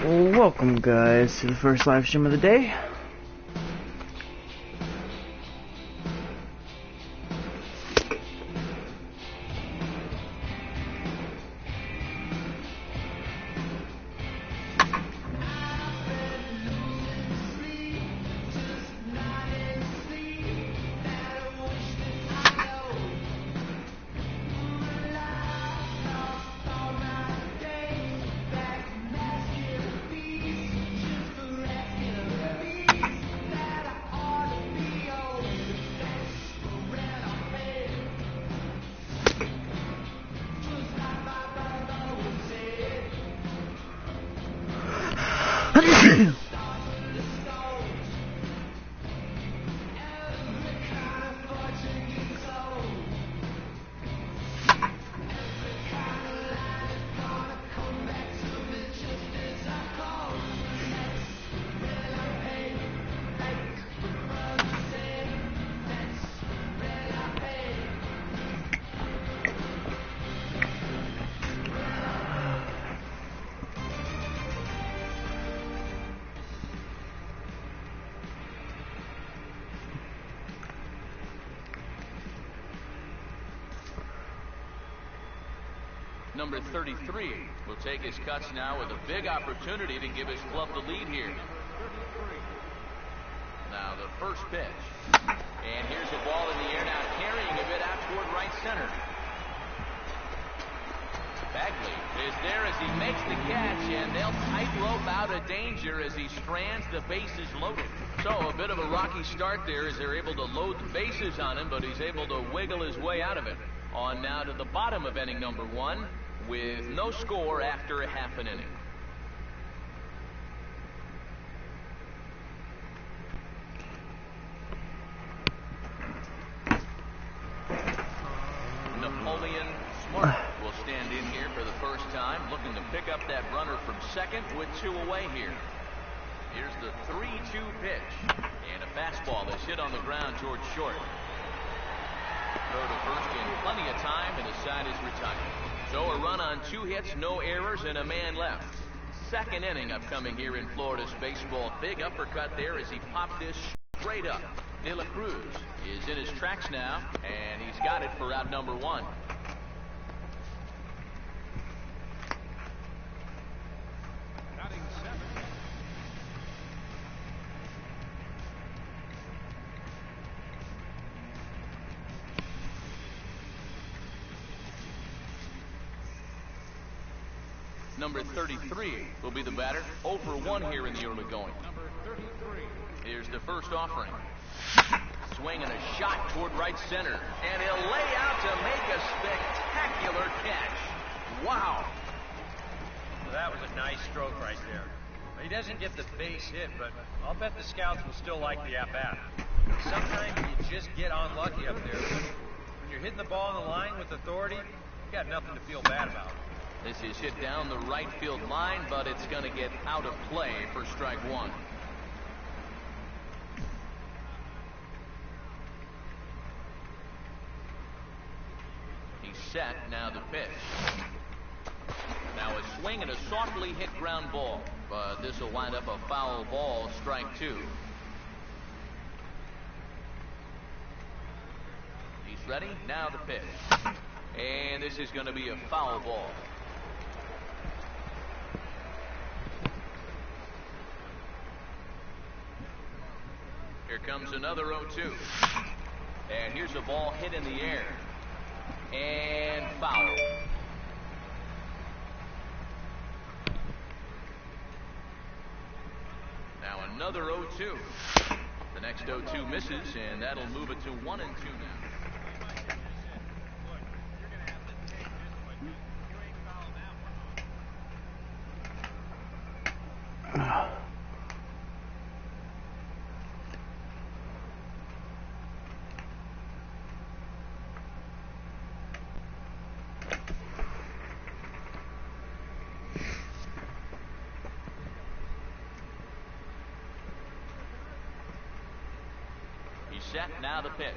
Welcome guys to the first live stream of the day. Number 33 will take his cuts now with a big opportunity to give his club the lead here. Now the first pitch. And here's a ball in the air now, carrying a bit out toward right center. Bagley is there as he makes the catch, and they'll tightrope out of danger as he strands the bases loaded. So a bit of a rocky start there as they're able to load the bases on him, but he's able to wiggle his way out of it. On now to the bottom of inning number 1 with no score after a half an inning. Napoleon Smart will stand in here for the first time, looking to pick up that runner from second with 2 away here. Here's the 3-2 pitch, and a fastball that's hit on the ground towards short. Throw to first in plenty of time, and his side is retired. So a run on 2 hits, no errors, and a man left. Second inning upcoming here in Florida's baseball. Big uppercut there as he popped this straight up. De La Cruz is in his tracks now, and he's got it for out number 1. Number 33 will be the batter. 0 for 1 here in the early going. Here's the first offering. Swing and a shot toward right center. And he'll lay out to make a spectacular catch. Wow. Well, that was a nice stroke right there. He doesn't get the base hit, but I'll bet the scouts will still like the at-bat. Sometimes you just get unlucky up there. When you're hitting the ball on the line with authority, you got nothing to feel bad about. This is hit down the right field line, but it's going to get out of play for strike 1. He's set, now the pitch. Now a swing and a softly hit ground ball, but this will wind up a foul ball, strike 2. He's ready, now the pitch. And this is going to be a foul ball. Here comes another 0-2. And here's a ball hit in the air. And foul. Now another 0-2. The next 0-2 misses, and that'll move it to 1-2 now. Set, now the pitch.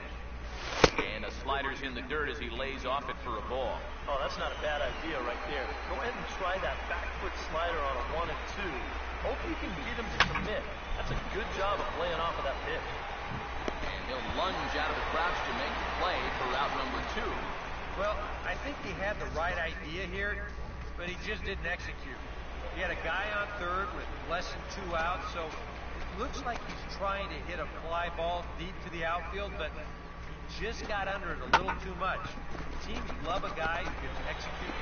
And a slider's in the dirt as he lays off it for a ball. Oh, that's not a bad idea right there. Go ahead and try that back foot slider on a 1 and 2. Hope you can get him to commit. That's a good job of playing off of that pitch. And he'll lunge out of the crouch to make the play for route number 2. Well, I think he had the right idea here, but he just didn't execute. He had a guy on third with less than 2 outs, so it looks like he's trying to hit a fly ball deep to the outfield, but he just got under it a little too much. Teams love a guy who can execute.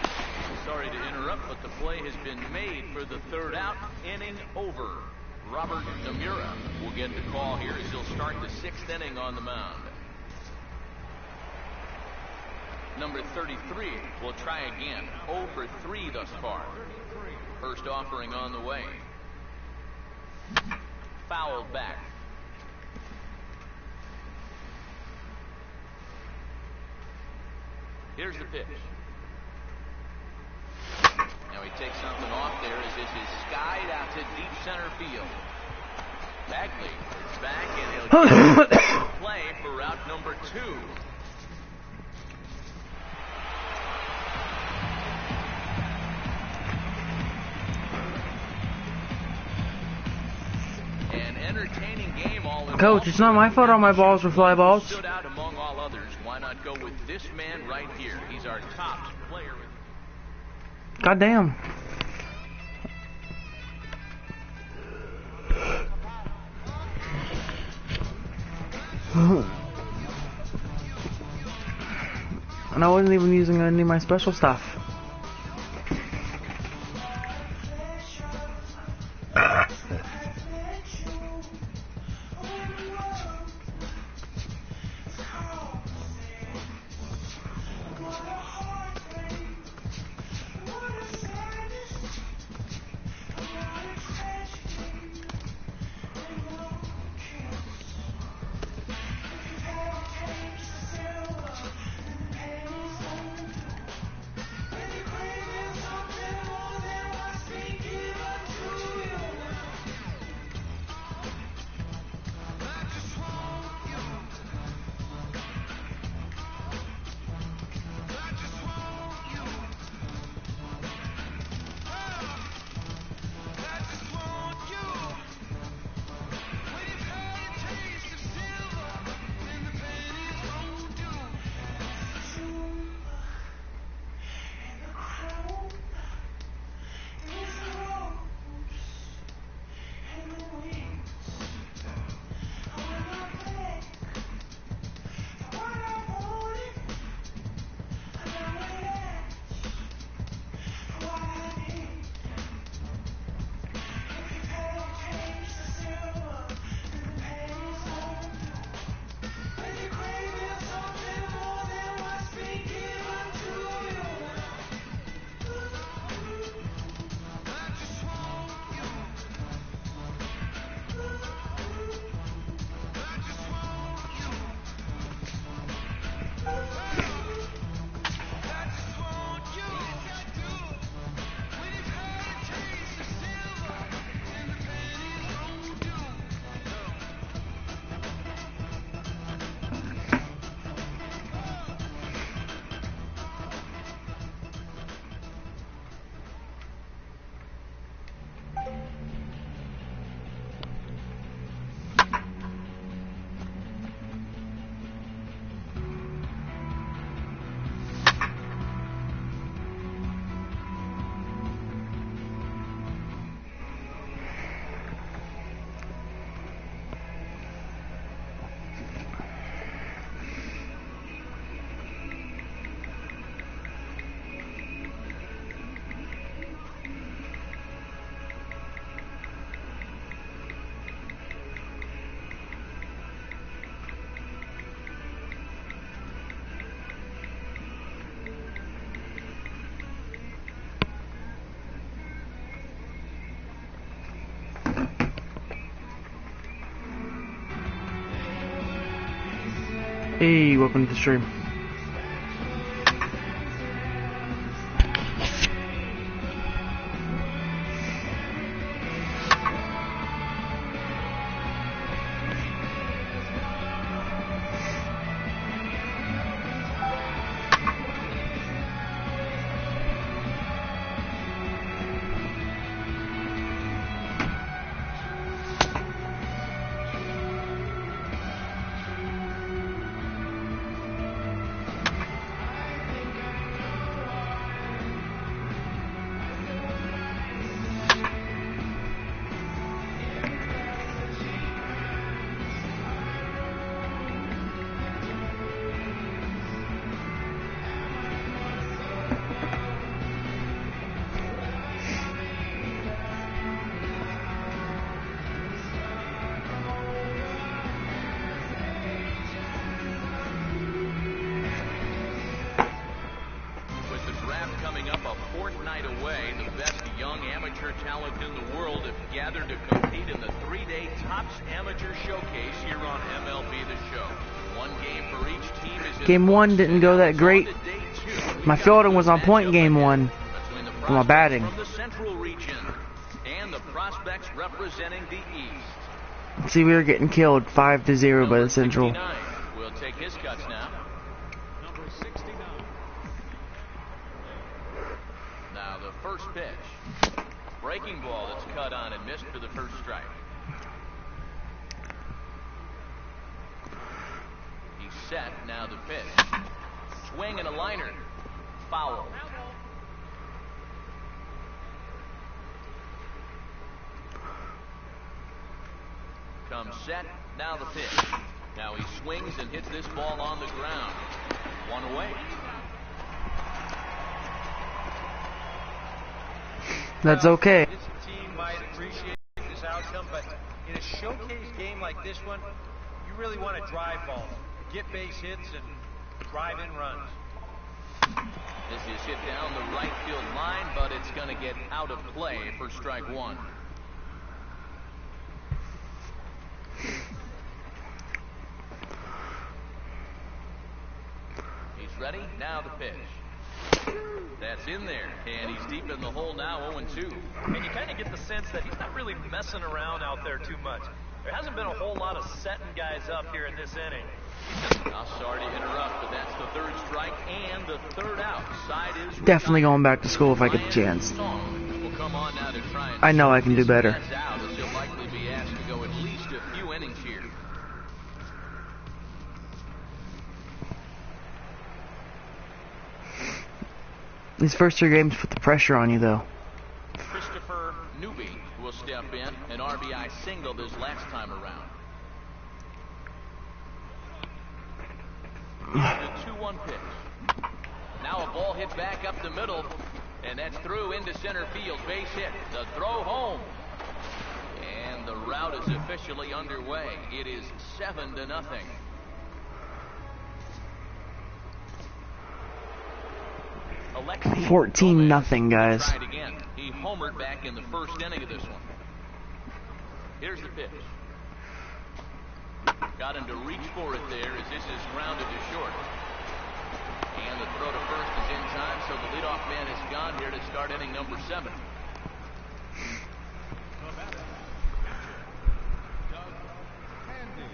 Sorry to interrupt, but the play has been made for the 3rd out. Inning over. Robert Namura will get the call here as he'll start the 6th inning on the mound. Number 33 will try again. 0 for 3 thus far. First offering on the way. Foul back. Here's the pitch. Now he takes something off there as this is skied out to deep center field. Bagley is back and he'll get the play for route number 2. An entertaining game all in all. Coach, it's not my fault all my balls were fly balls. Stood out among all others. Why not go with this man right here? He's our top player. Goddamn. And I wasn't even using any of my special stuff. Hey, welcome to the stream. amateur talent in the world have gathered to compete in the 3-day Topps Amateur Showcase here on MLB The Show. One game for each team is in Game the 1 books, didn't and go now that it's on great. to day 2. My We've got fielding a was on point matchup game ahead 1 between the for my batting. prospects from the Central region and the prospects representing the East. See, we were getting killed 5-0 by the Central. 69 will take his cuts now. Number 69. Now the first pitch. Breaking ball that's cut on and missed for the first strike. He's set. Now the pitch. Swing and a liner. Foul. Comes set. Now the pitch. Now he swings and hits this ball on the ground. One away. That's okay. This team might appreciate this outcome, but in a showcase game like this one, you really want to drive balls, get base hits, and drive in runs. This is hit down the right field line, but it's going to get out of play for strike one. He's ready. Now the pitch. That's in there, and he's deep in the hole now, 0-2. And you kind of get the sense that he's not really messing around out there too much. There hasn't been a whole lot of setting guys up here in this inning. I'm sorry to interrupt, but that's the third strike and the third out. Side is Definitely going back to school if I get the chance. Will come on now to try and I know I can do better. That's out, as he'll likely be asked to go at least a few innings here. These first 3 games put the pressure on you, though. Christopher Newby will step in. An RBI single this last time around. The 2-1 pitch. Now a ball hit back up the middle, and that's through into center field. Base hit. The throw home. And the rout is officially underway. It is 7-0. 14-0, guys. Tried again. He homered back in the first inning of this one. Here's the pitch. Got him to reach for it there as this is grounded to short. And the throw to first is in time, so the leadoff man is gone here to start inning number 7. The batter, Doug Handy.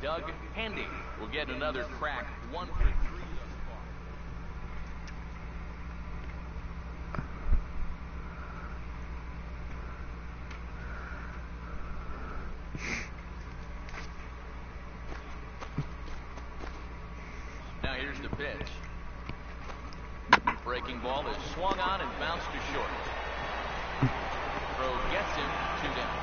Doug Handy will get another crack. 1 for 3 thus far. Now here's the pitch. Breaking ball is swung on and bounced to short. Throw gets him 2 down.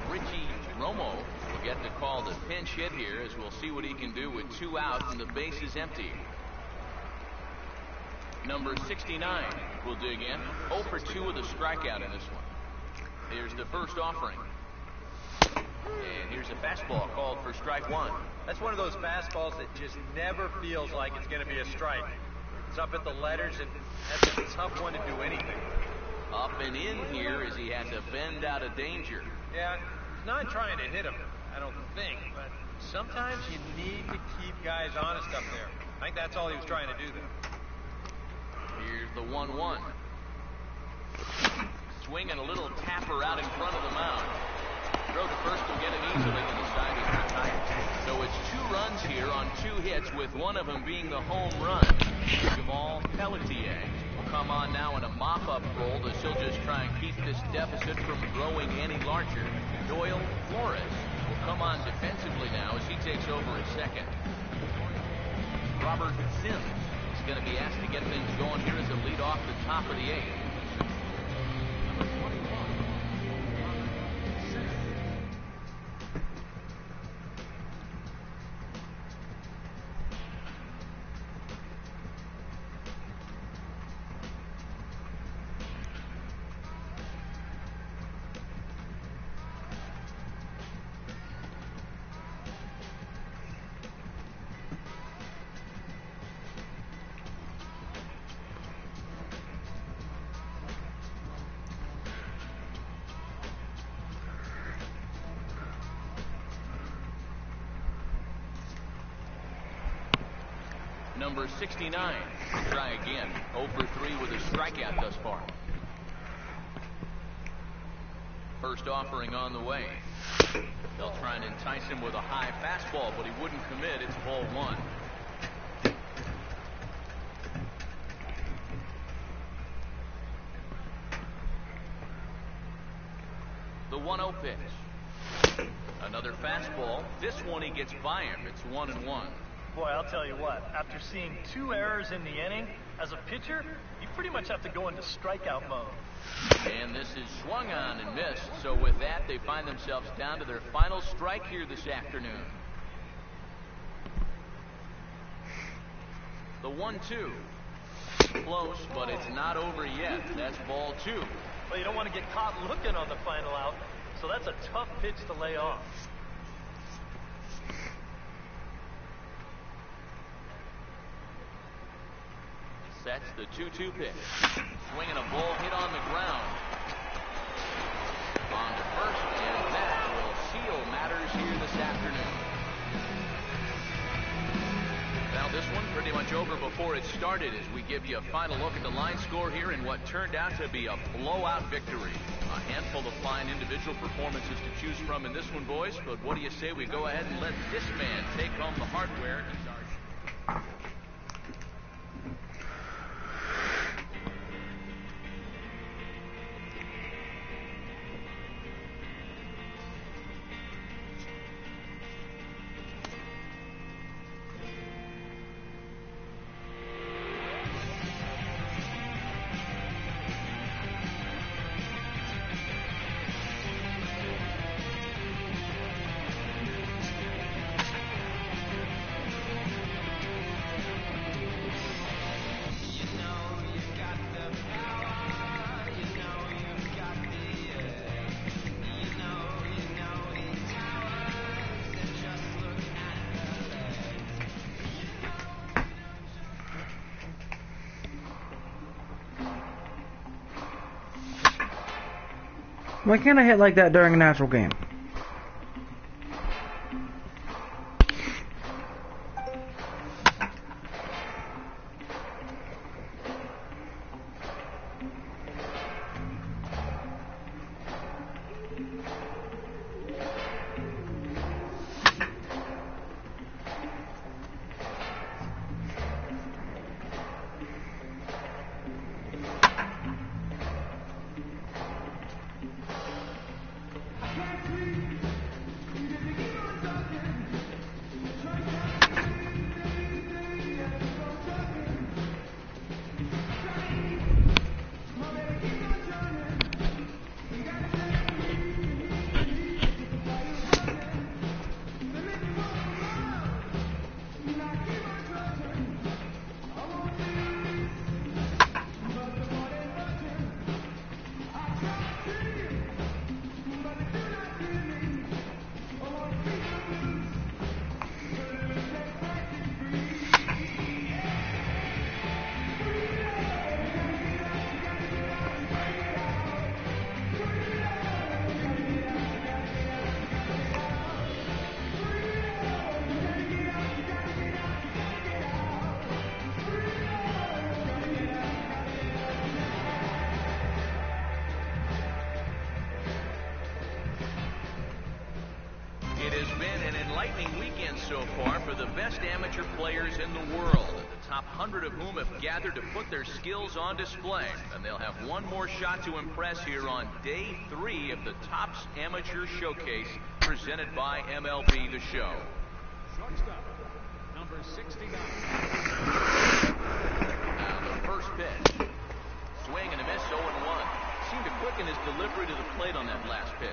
Richie Romo will get the call to pinch hit here, as we'll see what he can do with 2 outs and the base is empty. Number 69 will dig in. 0 for 2 with a strikeout in this one. Here's the first offering. And here's a fastball called for strike 1. That's one of those fastballs that just never feels like it's going to be a strike. It's up at the letters, and that's a tough one to do anything. Up and in here as he had to bend out of danger. Yeah, he's not trying to hit him, I don't think, but sometimes you need to keep guys honest up there. I think that's all he was trying to do there. Here's the 1-1. Swinging a little tapper out in front of the mound. Throw to first will get it easily to the side is retired. So it's 2 runs here on 2 hits, with one of them being the home run. Jamal Pelletier will come on now in a mop-up role as he'll just try and keep this deficit from growing any larger. Doyle Flores will come on defensively now as he takes over at second. Robert Sims is going to be asked to get things going here as a lead off the top of the 8th. Number 21. number 69. Try again. 0 for 3 with a strikeout thus far. First offering on the way. They'll try and entice him with a high fastball, but he wouldn't commit. It's ball 1. The 1-0 pitch. Another fastball. This one he gets by him. It's 1-1. Boy, I'll tell you what, after seeing 2 errors in the inning, as a pitcher, you pretty much have to go into strikeout mode. And this is swung on and missed. So with that, they find themselves down to their final strike here this afternoon. The 1-2. Close, but it's not over yet. That's ball 2. Well, you don't want to get caught looking on the final out, so that's a tough pitch to lay off. Sets the 2-2 pitch. Swinging a ball hit on the ground. On to first, and that will seal matters here this afternoon. Now this one pretty much over before it started as we give you a final look at the line score here in what turned out to be a blowout victory. A handful of fine individual performances to choose from in this one, boys, but what do you say we go ahead and let this man take home the hardware? Why can't I hit like that during a natural game? So far for the best amateur players in the world, the top 100 of whom have gathered to put their skills on display, and they'll have one more shot to impress here on day 3 of the Topps Amateur Showcase presented by MLB The Show. Shortstop, number 69. Now the first pitch. Swing and a miss, 0-1. Seemed to quicken his delivery to the plate on that last pitch.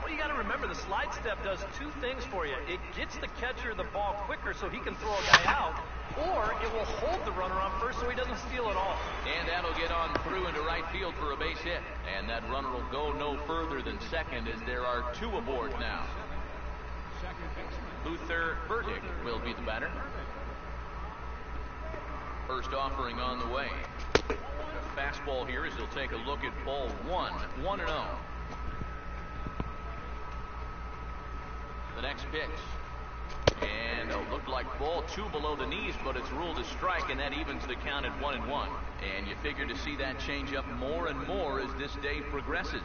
Well, you got to remember the slide step does 2 things for you. It gets the catcher the ball quicker so he can throw a guy out, or it will hold the runner on first so he doesn't steal it all. And that'll get on through into right field for a base hit. And that runner will go no further than second as there are 2 aboard now. Second baseman. Luther Burdick will be the batter. First offering on the way. A fastball here as he'll take a look at ball 1. 1-0. The next pitch. And looked like ball 2 below the knees, but it's ruled a strike, and that evens the count at 1-1. And you figure to see that change up more and more as this day progresses.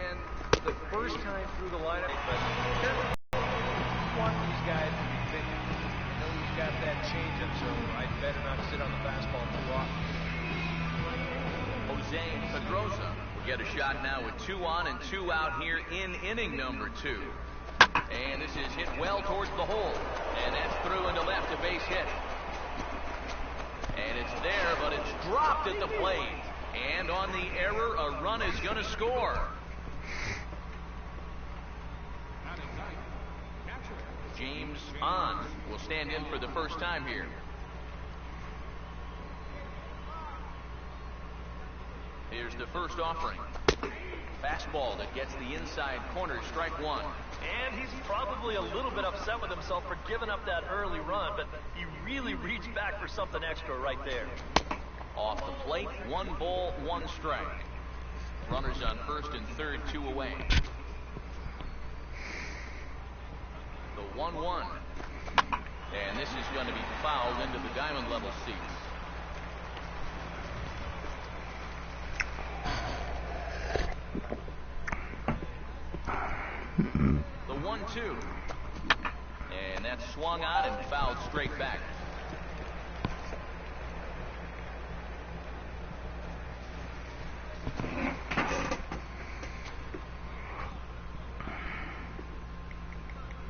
And the first time through the lineup, but you want these guys to be thinking. I know he's got that changeup, so I'd better not sit on the fastball too often. Jose Pedrosa will get a shot now with 2 on and 2 out here in inning number 2. And this is hit well towards the hole. And that's through into left, a base hit. And it's there, but it's dropped at the plate. And on the error, a run is going to score. James On will stand in for the first time here. Here's the first offering. Fastball that gets the inside corner, strike 1. And he's probably a little bit upset with himself for giving up that early run, but he really reached back for something extra right there. Off the plate, 1 ball, 1 strike. Runners on first and third, 2 away. The 1-1. And this is going to be fouled into the diamond level seats. The 1-2. And that's swung on and fouled straight back.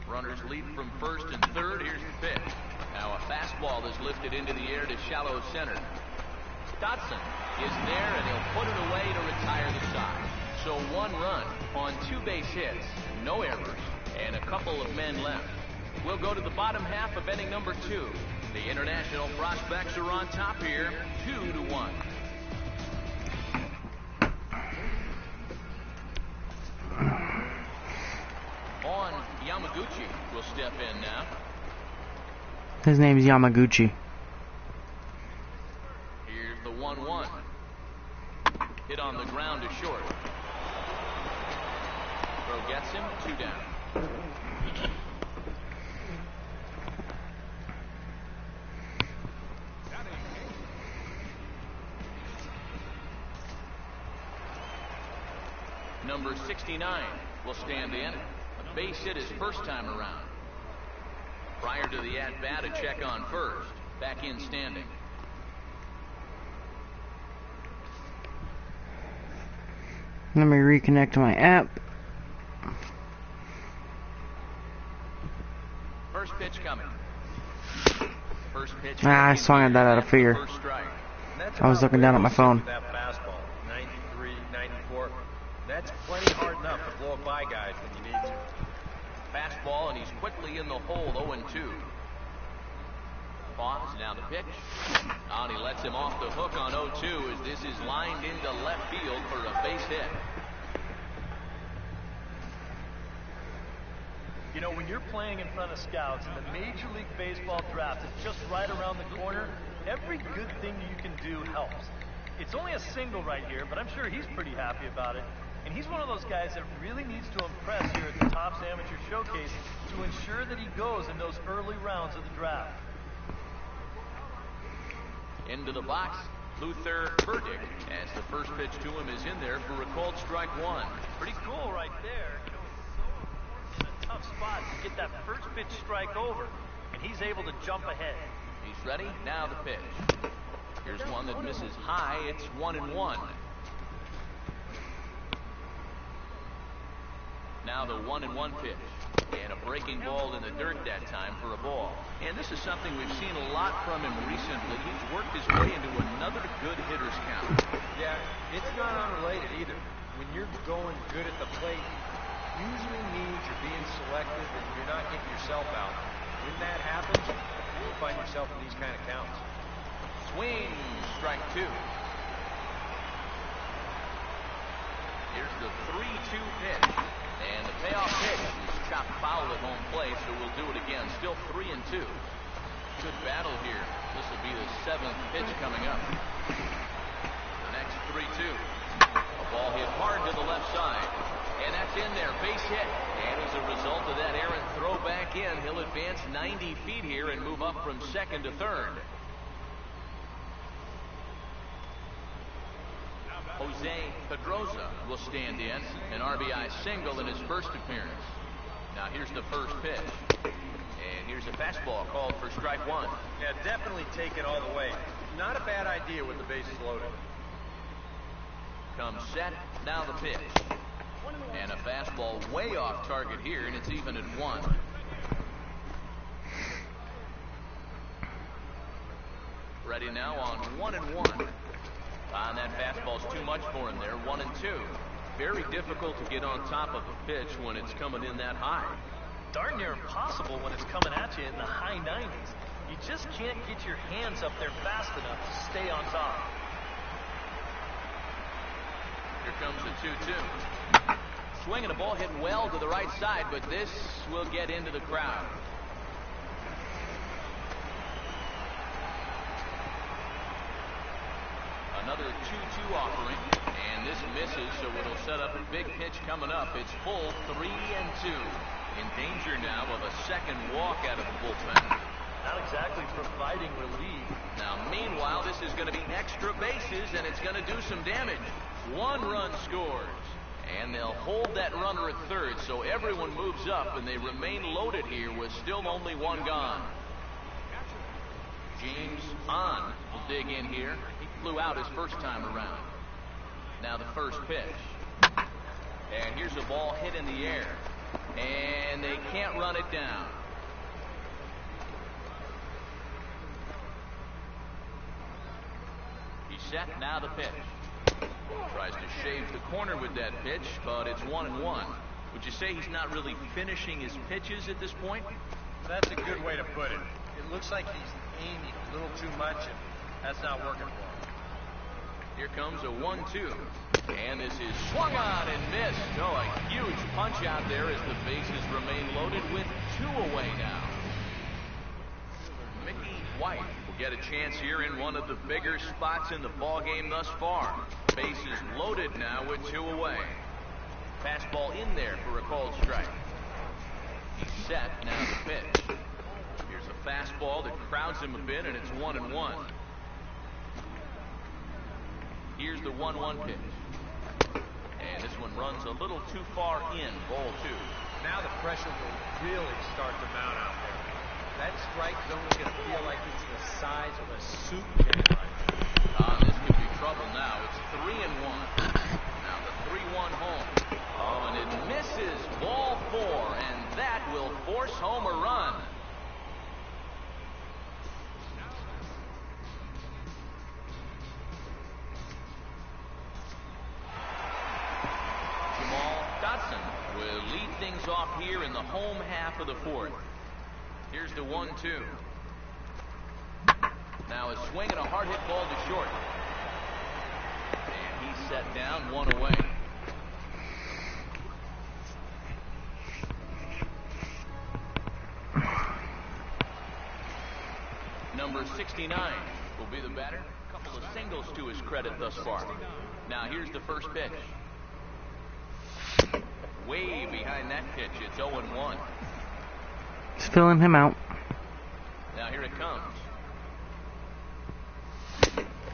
Runners lead from first and third. Here's the pitch. Now a fastball is lifted into the air to shallow center. Dotson is there, and he'll put it away to retire the side. So 1 run on 2 base hits, no errors, and a couple of men left. We'll go to the bottom half of inning number 2. The International prospects are on top here, 2-1. On Yamaguchi will step in now. His name's Yamaguchi. Here's the 1-1. Hit on the ground to short. Throw gets him, 2 down. Number 69 will stand in. A base hit his first time around. Prior to the at-bat, a check on first. Back in standing. Let me reconnect to my app. First pitch coming. First pitch. I swung at that out of fear. First strike. I was looking down at my phone. That fastball, 93, 94. That's plenty hard enough to blow it by guys when you need to. Fastball, and he's quickly in the hole, 0-2. Pause, now the pitch. And he lets him off the hook on 0-2 as this is lined into left field for a base hit. You know, when you're playing in front of scouts and the Major League Baseball draft is just right around the corner, every good thing you can do helps. It's only a single right here, but I'm sure he's pretty happy about it. And he's one of those guys that really needs to impress here at the Topps Amateur Showcase to ensure that he goes in those early rounds of the draft. Into the box, Luther Burdick, as the first pitch to him is in there for a called strike 1. Pretty cool right there. You know, it's so important in a tough spot to get that first pitch strike over, and he's able to jump ahead. He's ready, now the pitch. Here's one that misses high, it's 1-1. Now the 1-1 pitch. And a breaking ball in the dirt that time for a ball. And this is something we've seen a lot from him recently. He's worked his way into another good hitter's count. Yeah, it's not unrelated either. When you're going good at the plate, usually means you're being selective and you're not getting yourself out. When that happens, you'll find yourself in these kind of counts. Swing, strike 2. Here's the 3-2 pitch. And the payoff pitch is chopped foul at home plate, so we'll do it again. Still 3-2. Good battle here. This will be the 7th pitch coming up. The next 3-2. A ball hit hard to the left side. And that's in there. Base hit. And as a result of that errant throwback, back in. He'll advance 90 feet here and move up from second to third. Jose Pedroza will stand in, an RBI single in his first appearance. Now here's the first pitch. And here's a fastball called for strike one. Yeah, definitely take it all the way. Not a bad idea with the bases loaded. Comes set, now the pitch. And a fastball way off target here, and it's even at 1. Ready now on 1-1. That fastball's too much for him there, 1-2. Very difficult to get on top of a pitch when it's coming in that high. Darn near impossible when it's coming at you in the high 90s. You just can't get your hands up there fast enough to stay on top. Here comes the 2-2. Swinging a ball hit well to the right side, but this will get into the crowd. Another 2-2 offering, and this misses, so it'll set up a big pitch coming up. It's full 3-2. In danger now of a second walk out of the bullpen. Not exactly providing relief. Now, meanwhile, this is going to be extra bases, and it's going to do some damage. 1 run scores, and they'll hold that runner at third, so everyone moves up, and they remain loaded here with still only 1 gone. James Hahn will dig in here. He flew out his first time around. Now the first pitch. And here's a ball hit in the air. And they can't run it down. He's set, now the pitch. Tries to shave the corner with that pitch, but it's 1-1. Would you say he's not really finishing his pitches at this point? That's a good way to put it. It looks like he's aiming a little too much, and that's not working for him. Here comes a 1-2. And this is swung on and missed. Oh, a huge punch out there as the bases remain loaded with 2 away now. Mickey White will get a chance here in one of the bigger spots in the ballgame thus far. Bases loaded now with 2 away. Fastball in there for a called strike. He's set, now the pitch. Here's a fastball that crowds him a bit, and it's 1-1. Here's the 1-1 pitch. And this one runs a little too far in, ball 2. Now the pressure will really start to mount out there. That strike zone is going to feel like it's the size of a soup can right now. This could be trouble now. It's 3-1. Now the 3-1 home. Oh, and it misses, ball 4, and that will force home a run. Will lead things off here in the home half of the 4th. Here's the 1-2. Now a swing and a hard hit ball to short. And he's set down, 1 away. Number 69 will be the batter. A couple of singles to his credit thus far. Now here's the first pitch. Way behind that pitch, it's 0-1. Just filling him out. Now here it comes.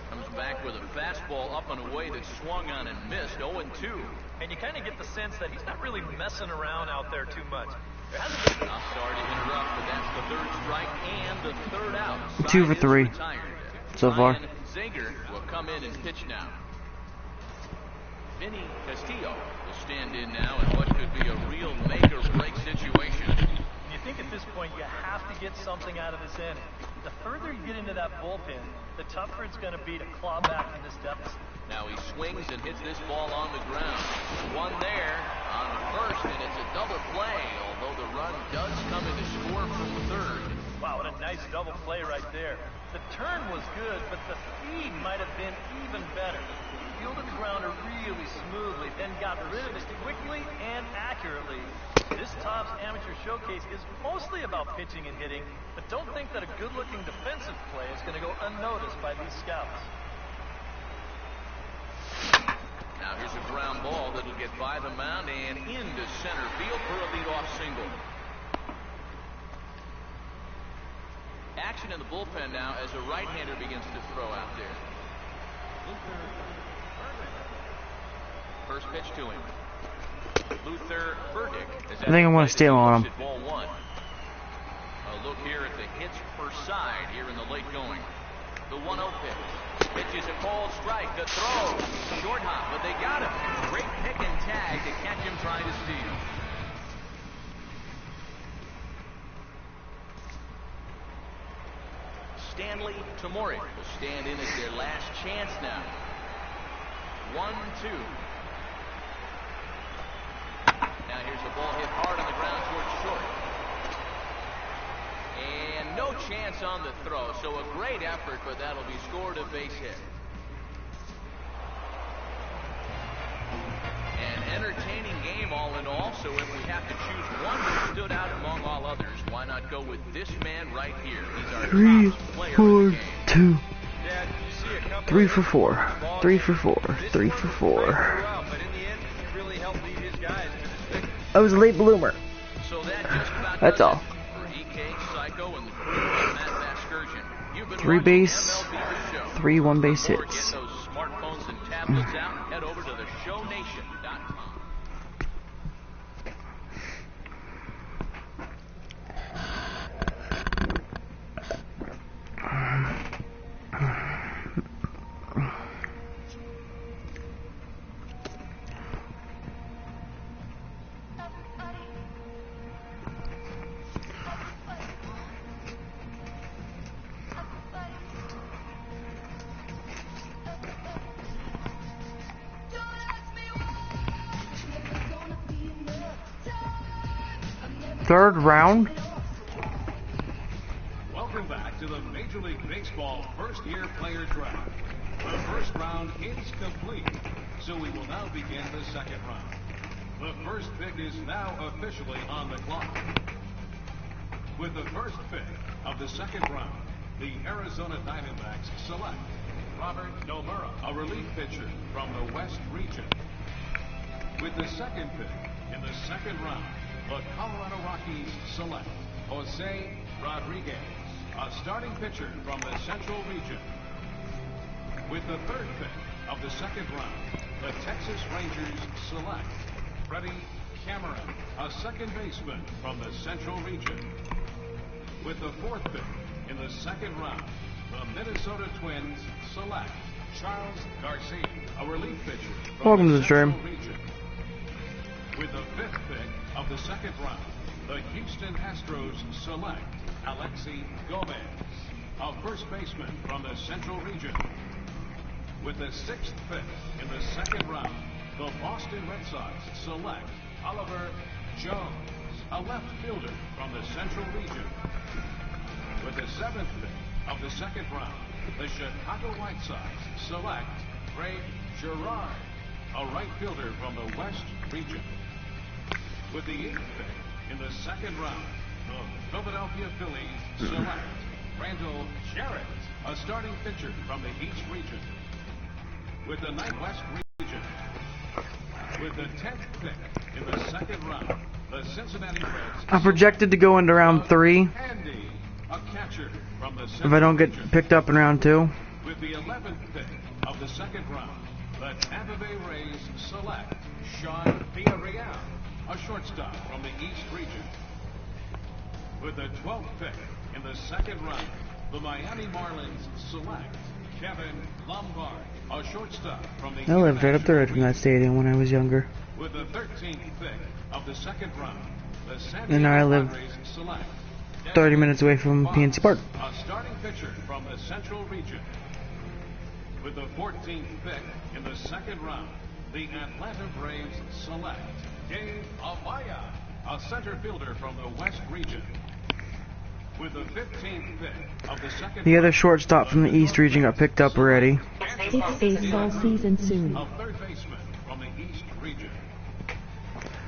Comes back with a fastball up and away that swung on and missed, 0-2. And you kind of get the sense that he's not really messing around out there too much. There hasn't been... I'm sorry to interrupt, but that's the 3rd strike and the 3rd out. 2 for 3 so far. Ryan Zager will come in and pitch now. Vinny Castillo will stand in now in what could be a real make-or-break situation. You think at this point you have to get something out of this inning. The further you get into that bullpen, the tougher it's going to be to claw back from this deficit. Now he swings and hits this ball on the ground. 1 there on the first, and it's a double play, although the run does come in to score from third. Wow, what a nice double play right there. The turn was good, but the speed might have been even better. Fielded the grounder really smoothly, then got rid of it quickly and accurately. This Topps Amateur Showcase is mostly about pitching and hitting, but don't think that a good-looking defensive play is going to go unnoticed by these scouts. Now here's a ground ball that'll get by the mound and into center field for a leadoff single. action in the bullpen now as a right-hander begins to throw out there. First pitch to him. Luther Burdick. I think I'm going to steal on him. Ball one. A look here at the hits per side here in the late going. The 1-0 pitch. Pitches a cold strike. The throw. Short hop, but they got him. Great pick and tag to catch him trying to steal. Stanley Tomori will stand in as their last chance now. 1-2. Now here's the ball hit hard on the ground towards short. And no chance on the throw, so a great effort, but that'll be scored a base hit. An entertaining game all in all, so if we have to choose one that stood out among all others, why not go with this man right here? He's our 3, top player 4, of the game. 2. Dad, you see a couple 3 of for 4. 3 for 4. This 3 one for was 4. played very well, but in the end, he really helped lead his guys to this victory. I was a late bloomer. So that just about That's does all. it for EK, Psycho, and the crew of Matt Vasgersian. You've been 3 watching base, MLB The Show. 3 one-base For more, hits. Get those smartphones and tablets out and head over to theshownation.com. Third round. Welcome back to the Major League Baseball first-year player draft. The first round is complete, so we will now begin the second round. The first pick is now officially on the clock. With the first pick of the second round, the Arizona Diamondbacks select Robert Nomura, a relief pitcher from the West region. With the second pick in the second round, the Colorado Rockies select Jose Rodriguez, a starting pitcher from the Central region. With the third pick of the second round, the Texas Rangers select Freddie Cameron, a second baseman from the Central region. With the fourth pick in the second round, the Minnesota Twins select Charles Garcia, a relief pitcher from Welcome the to the stream. Central region. With the fifth pick of the second round, the Houston Astros select Alexi Gomez, a first baseman from the Central region. With the sixth pick in the second round, the Boston Red Sox select Oliver Jones, a left fielder from the Central region. With the seventh pick of the second round, the Chicago White Sox select Greg Girard, a right fielder from the West region. With the eighth pick in the second round, the Philadelphia Phillies select Randall Jarrett, a starting pitcher from the East region. With the ninth West region, with the 10th pick in the second round, the Cincinnati Reds. I'm projected to go into round 3 Andy, a catcher from the if I don't get region. picked up in round 2. With the 11th pick of the second round, the Tampa Bay Rays select Sean Villarreal, a shortstop from the East region. With the 12th pick in the second round, the Miami Marlins select Kevin Lombard, a shortstop from the I lived right up the road from that stadium when I was younger. With the 13th pick of the second round, the San And now I Diego live Padres select 30 minutes away from PNC Park. a starting pitcher from the Central region. With the 14th pick in the second round, the Atlanta Braves select Dave Amaya, a center fielder from the West region. With the 15th pick of the second The other round, shortstop from the East region got picked up already. It's baseball season soon. a third baseman from the East region.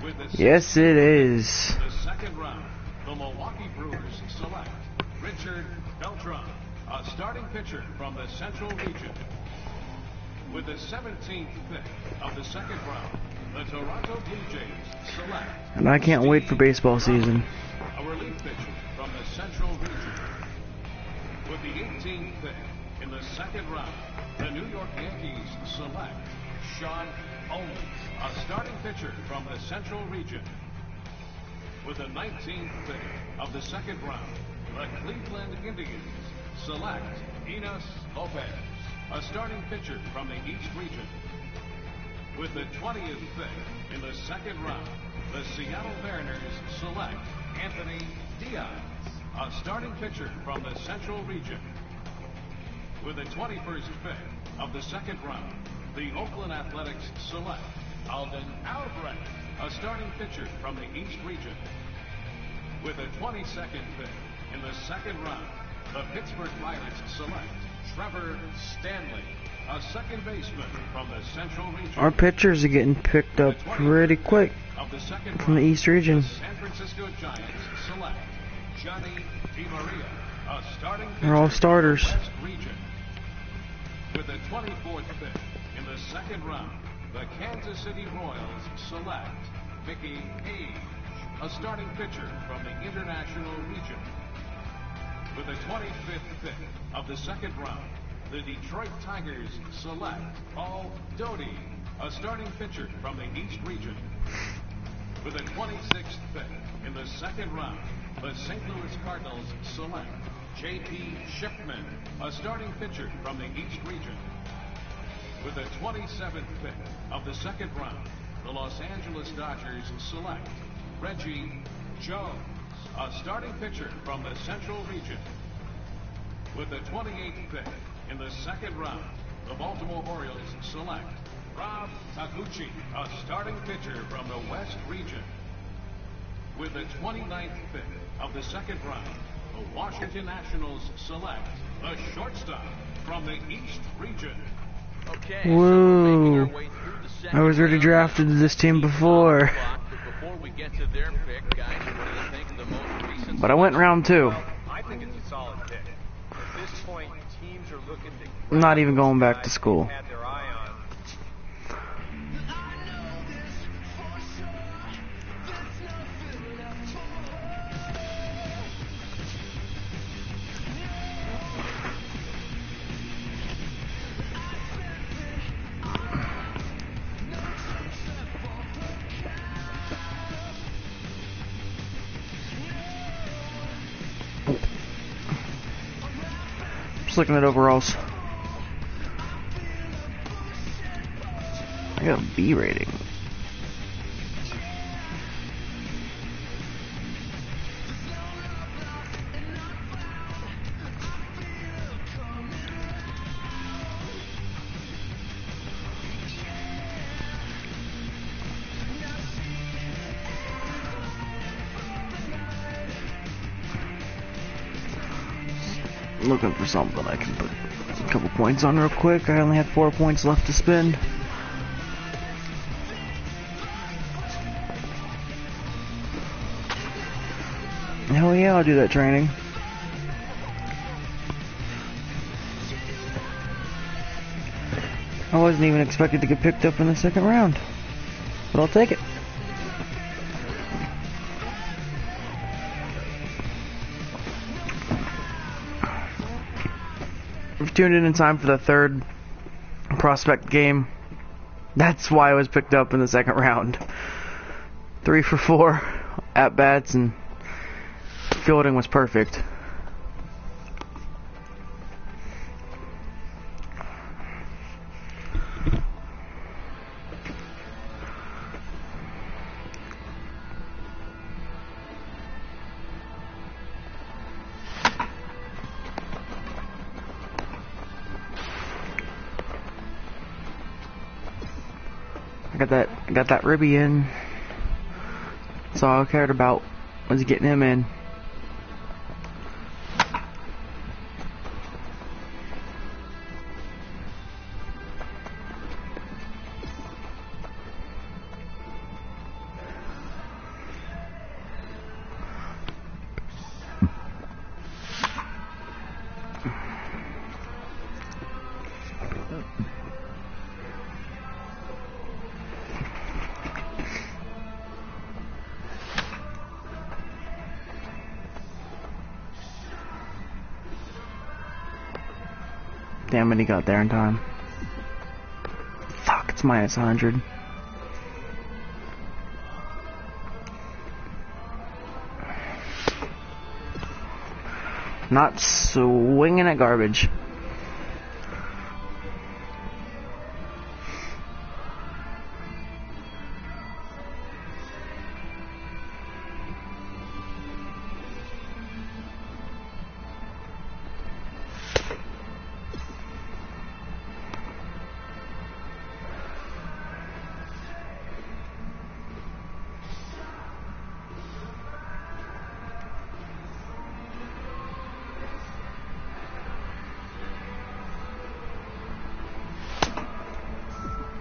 With the Yes, it is. the second round, the Milwaukee Brewers select Richard Beltran, a starting pitcher from the Central region. With the 17th pick of the second round, the Toronto Blue Jays select And I can't wait for baseball season. a relief pitcher from the Central region. With the 18th pick in the second round, the New York Yankees select Sean Olney, a starting pitcher from the Central Region. With the 19th pick of the second round, the Cleveland Indians select Enos Lopez, a starting pitcher from the East Region. With the 20th pick in the second round, the Seattle Mariners select Anthony Diaz, a starting pitcher from the Central Region. With the 21st pick of the second round, the Oakland Athletics select Alden Alvarez, a starting pitcher from the East Region. With the 22nd pick in the second round, the Pittsburgh Pirates select Trevor Stanley, a second baseman from the Central Region. Our pitchers are getting picked up pretty quick from the East Region. The San Francisco Giants select Johnny DiMaria, a starting pitcher They're all starters. from the West Region. With the 24th pick in the second round, the Kansas City Royals select Mickey Page, a starting pitcher from the International Region. With the 25th pick of the second round, the Detroit Tigers select Paul Doty, a starting pitcher from the East Region. With the 26th pick in the second round, the St. Louis Cardinals select J.P. Shipman, a starting pitcher from the East Region. With the 27th pick of the second round, the Los Angeles Dodgers select Reggie Jones, a starting pitcher from the Central Region. With the 28th pick in the second round, the Baltimore Orioles select Rob Taguchi, a starting pitcher from the West Region. With the 29th pick of the second round, the Washington Nationals select the shortstop from the East Region. Okay, Whoa. I was already drafted to this team before. Before we get to their pick, guys, what do you think of the most recent? But I went round 2. Well, I think it's a solid pick. At this point, teams are looking to... I'm not even going back to school. Had their eye on. Just looking at overalls. I got a B rating. Looking for something I can put a couple points on real quick. I only had 4 points left to spend. Hell yeah, I'll do that training. I wasn't even expected to get picked up in the second round, but I'll take it. I've tuned in time for the third prospect game. That's why I was picked up in the second round. 3 for 4 at bats, and fielding was perfect. I got that Ribby in. That's all I cared about, was getting him in. Damn it, he got there in time. Fuck, it's minus 100. Not swinging at garbage.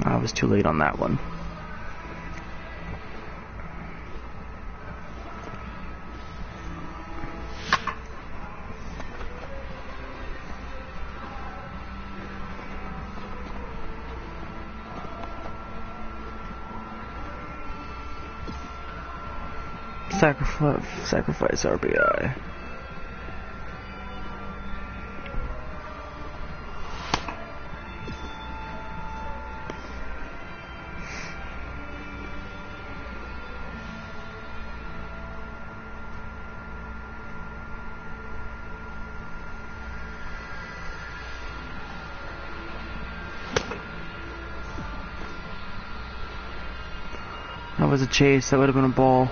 I was too late on that one. Sacrifice RBI. That was a chase. That would have been a ball.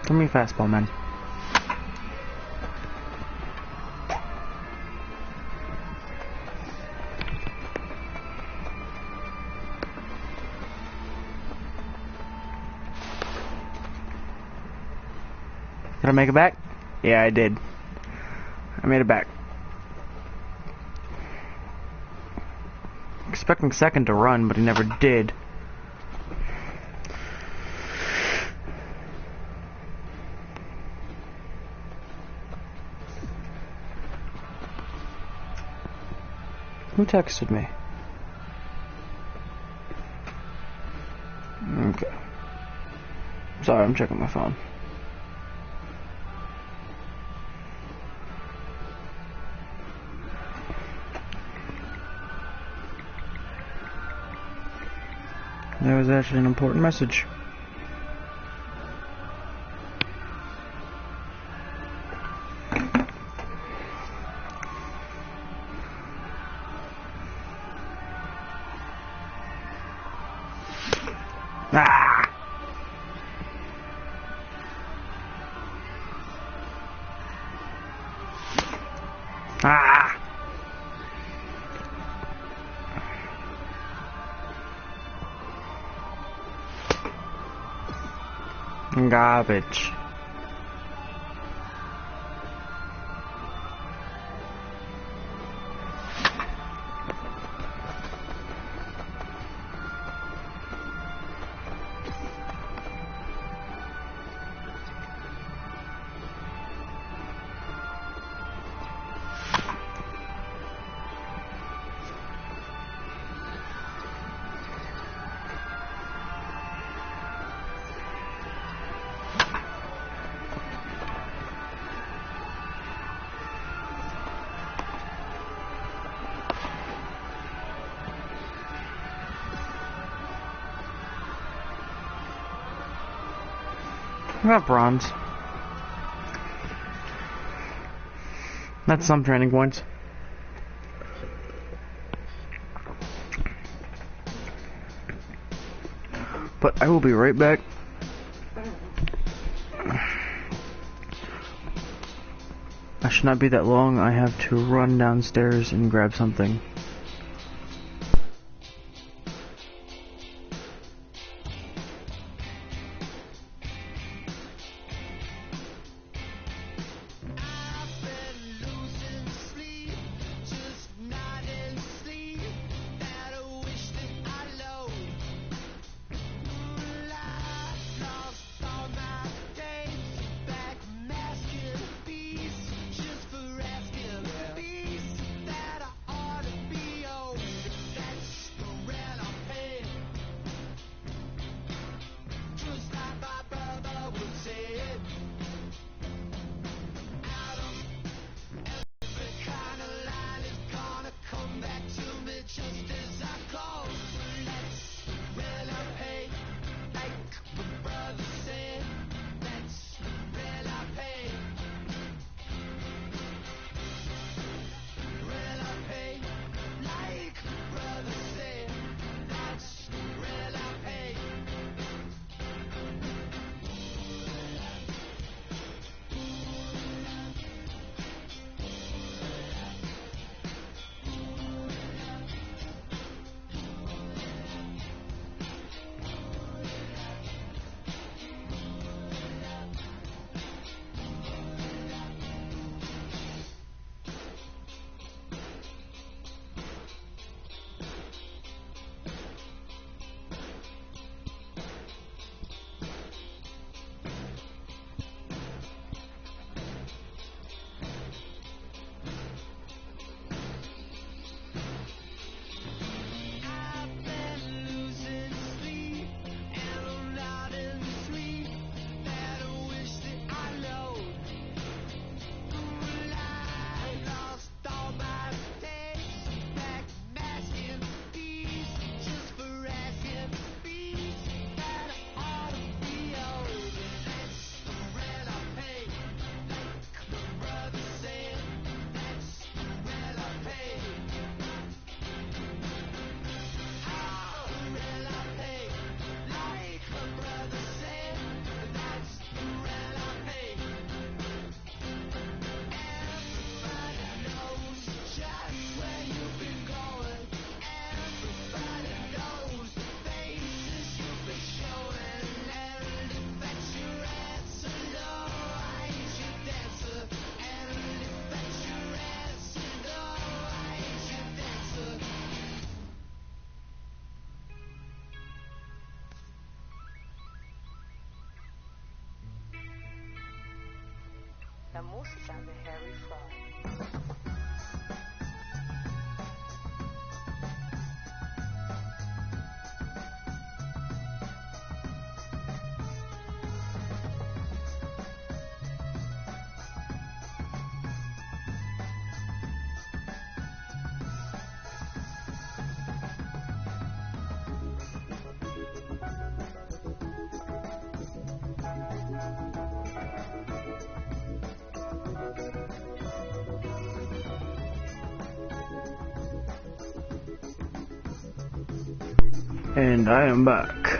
Give me a fastball, man. Did I make it back? Yeah, I did. I made it back. Expecting second to run, but he never did. Who texted me? Okay. Sorry, I'm checking my phone. That was actually an important message. Ah! Ah! Garbage. I got bronze. That's some training points. But I will be right back. I should not be that long. I have to run downstairs and grab something. la música de Harry Fraud. And I am back.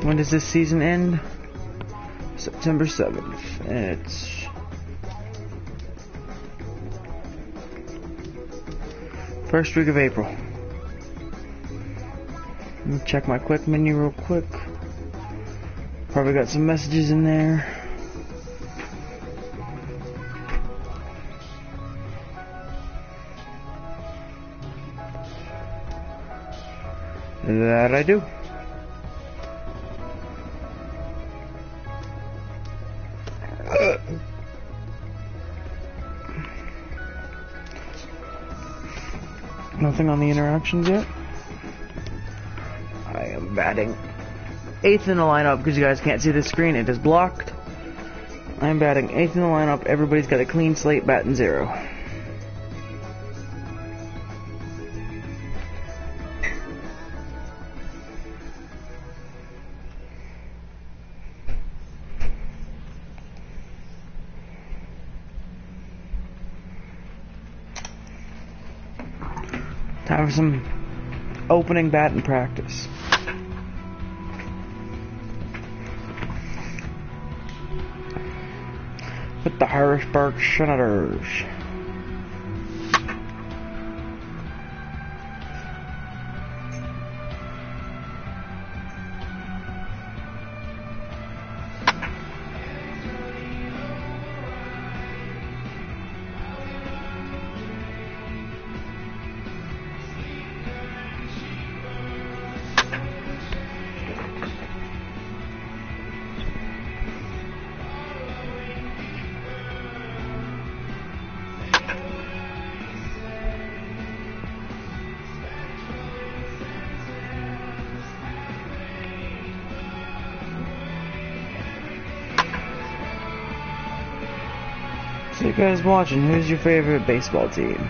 When does this season end? September 7th. And it's first week of April. Let me check my quick menu real quick. Probably got some messages in there. That I do. Nothing on the interactions yet. I am batting 8th in the lineup because you guys can't see the screen. It is blocked. I am batting 8th in the lineup. Everybody's got a clean slate, batting 0. Time for some opening batting practice. With the Harrisburg Senators. So you guys watching, who's your favorite baseball team?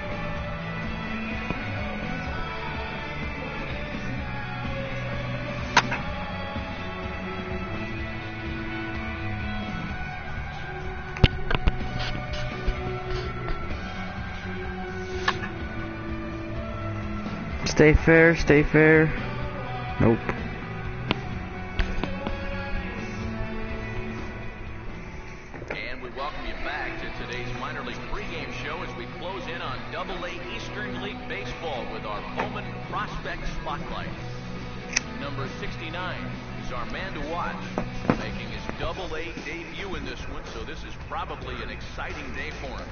Stay fair, stay fair. Nope. And we welcome you back to today's minor league pregame show as we close in on Double-A Eastern League Baseball with our Bowman Prospect Spotlight. Number 69 is our man to watch, making his Double-A debut in this one, so this is probably an exciting day for him.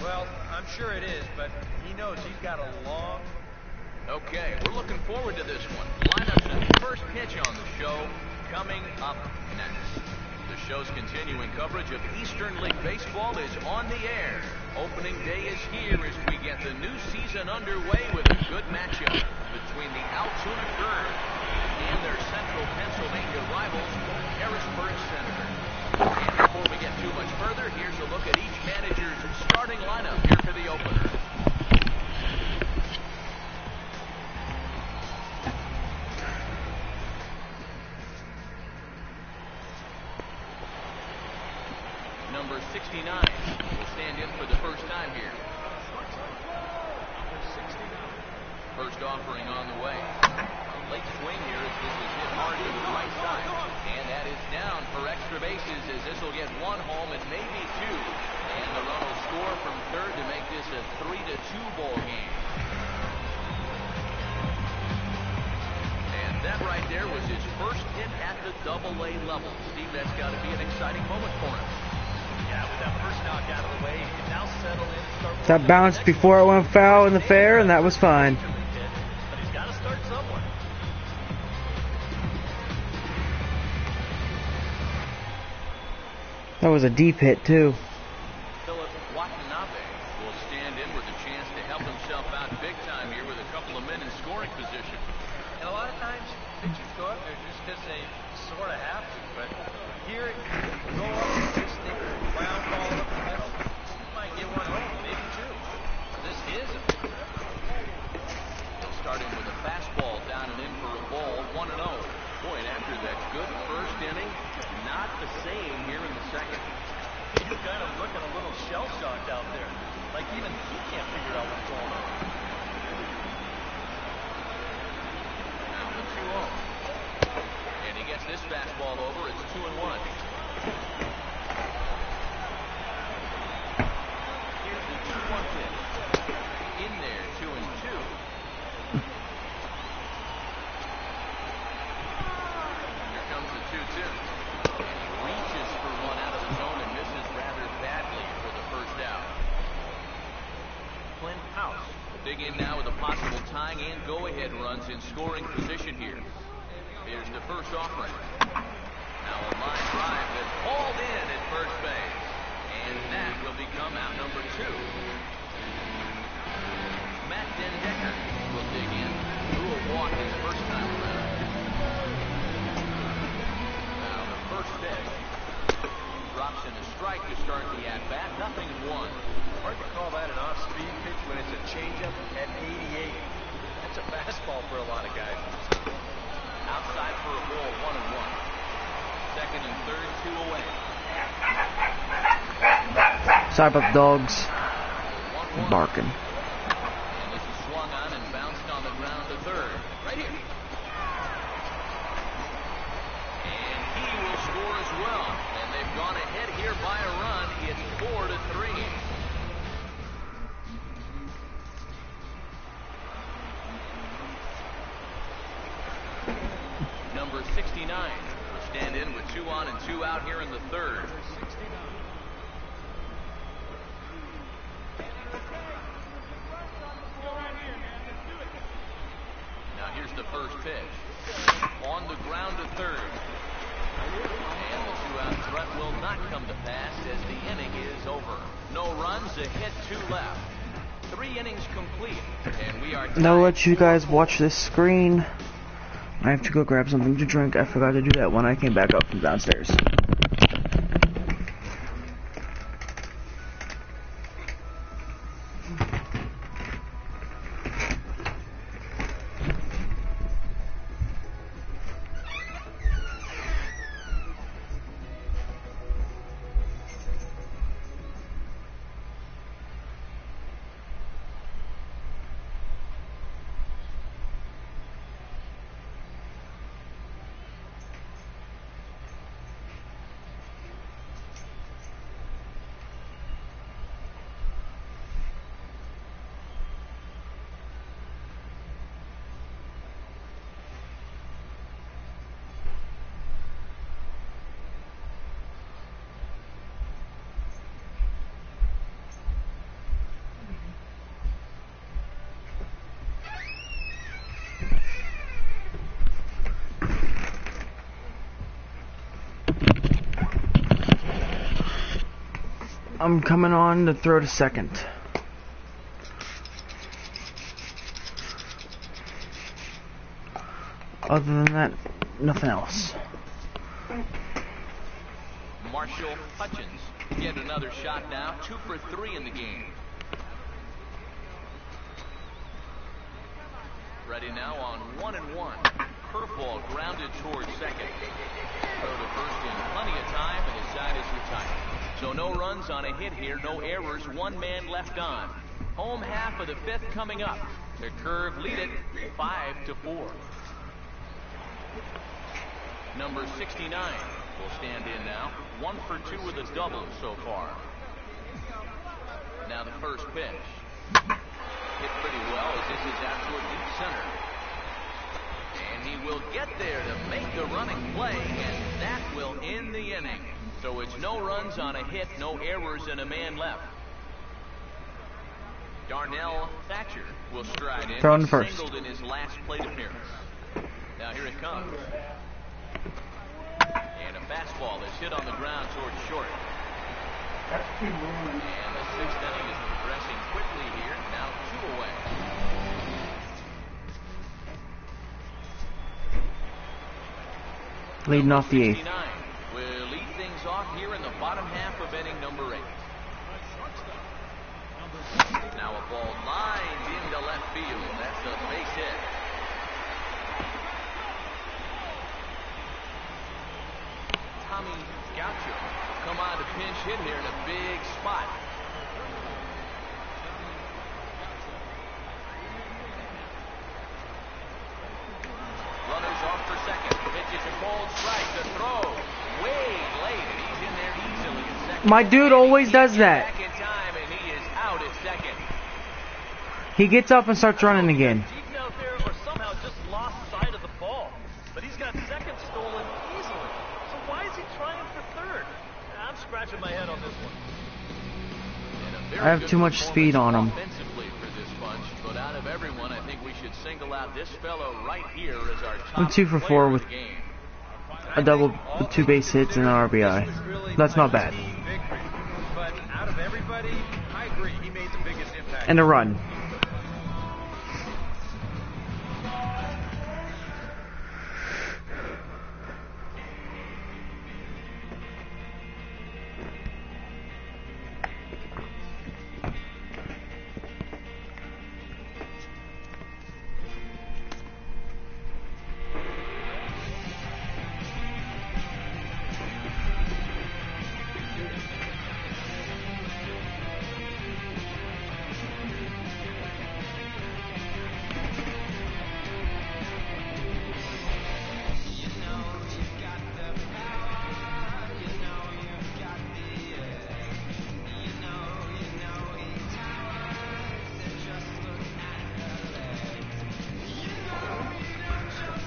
Well, I'm sure it is, but he knows he's got a long... Okay, we're looking forward to this one. Lineups and first pitch on the show coming up next. The show's continuing coverage of Eastern League Baseball is on the air. Opening day is here as we get the new season underway with a good matchup between the Altoona Curve and their Central Pennsylvania rivals, Harrisburg Senators. And before we get too much further, here's a look at each manager's starting lineup here for the opener. Number 69 will stand in for the first time here. First offering on the way. A late swing here as this is hit hard to the right side. And that is down for extra bases as this will get one home and maybe two. And the run will score from third to make this a 3-2 ball game. And that right there was his first hit at the Double-A level. Steve, that's got to be an exciting moment for him. Yeah, with that first knock out of the way, he can now settle in and start. That bounced before it went foul in the fair, and that was fine. But he's got to start somewhere. That was a deep hit too. Philip Watanabe will stand in with a chance to help himself out big time here with a couple of men in scoring position. And a lot of times, pitchers go up there just because they sort of have to. But here, you go up and just stick a ground ball up the middle. You might get one home, maybe two. This is a big one. They'll start in with a fastball down and in for a ball, 1-0. Boy, and after that good first inning, not the same here in the second. He's kind of looking a little shell-shocked out there. Like even he can't figure out what's going on. Now the 2-0. And he gets this fastball over. It's 2-1. Here's the 2-1 pitch. In there, 2-2. Here comes the 2-2. And he reaches for one out of the zone and misses rather badly for the first out. Clint House will dig in now with a possible tying and go-ahead runs in scoring position here. Here's the first offering. Now a line drive that's hauled in at first base. And that will become out number 2. Matt Dendecker will dig in through a walk his first time around. Now the first pitch drops in a strike to start the at-bat. 0-1. Hard to call that an off-speed pitch when it's a changeup at 88. That's a fastball for a lot of guys. Outside for a ball, 1-1. Second and third, 2 away. Sorry about the dogs 1-1. barking. And this is swung on and bounced on the ground to third. Right here. And he will score as well. And they've gone ahead here by a run. It's 4-3. Number 69 will stand in with 2 on and 2 out here in the third. Now here's the first pitch. On the ground to third. And the 2-out threat will not come to pass as the inning is over. No runs, a hit, 2 left. 3 innings complete. And we are Now I'll let you guys watch this screen. I have to go grab something to drink. I forgot to do that when I came back up from downstairs. I'm coming on to throw to second. Other than that, nothing else. Marshall Hutchins get another shot now. 2 for 3 in the game. Ready now on 1-1. Curveball grounded towards second. Throw to first in plenty of time, and his side is retired. So no runs on a hit here, no errors, 1 man left on. Home half of the 5th coming up. The Curve lead it 5-4. Number 69 will stand in now. 1 for 2 with a double so far. Now the first pitch. Hit pretty well as this is out toward deep center. And he will get there to make the running play, and that will end the inning. So it's no runs on a hit, no errors, and a man left. Darnell Thatcher will stride in. Thrown He first. singled in his last plate appearance. Now here it comes. And a fastball is hit on the ground towards short. And the sixth inning is progressing quickly here. Now 2 away. Leading off the 8th. 69 will lead things off here in the bottom half of inning number 8. Now a ball lined into left field. That's a base hit. Tommy Gaucho come on to pinch hit here in a big spot. Runners off for second. Pitch is a cold strike. The throw way late, and he's in there easily at second. My dude always does that. Back in time, and he is out at second. He gets up and starts running again. Deep out there, or somehow just lost sight of the ball. But he's got second stolen easily. So why is he trying for third? I'm scratching my head on this one. And a very I have good too much speed on him. offensively for this bunch, but out of everyone, I think we should single out this fellow right here as our top I'm 2 for 4 player with of the game. a double with 2 base hits and an RBI. That's not bad. Victory. But out of everybody, I agree, he made the biggest impact. And a run.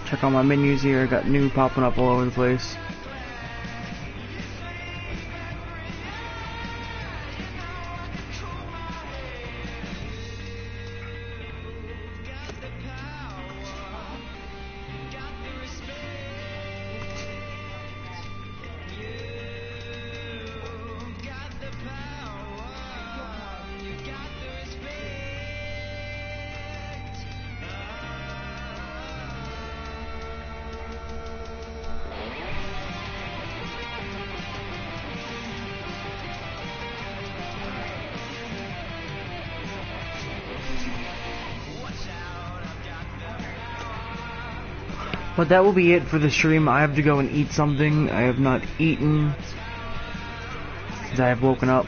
Check out my menus here. I got new popping up all over the place. But that will be it for the stream. I have to go and eat something. I have not eaten since I have woken up.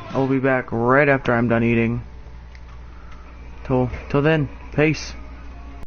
I will be back right after I'm done eating. Till then, peace.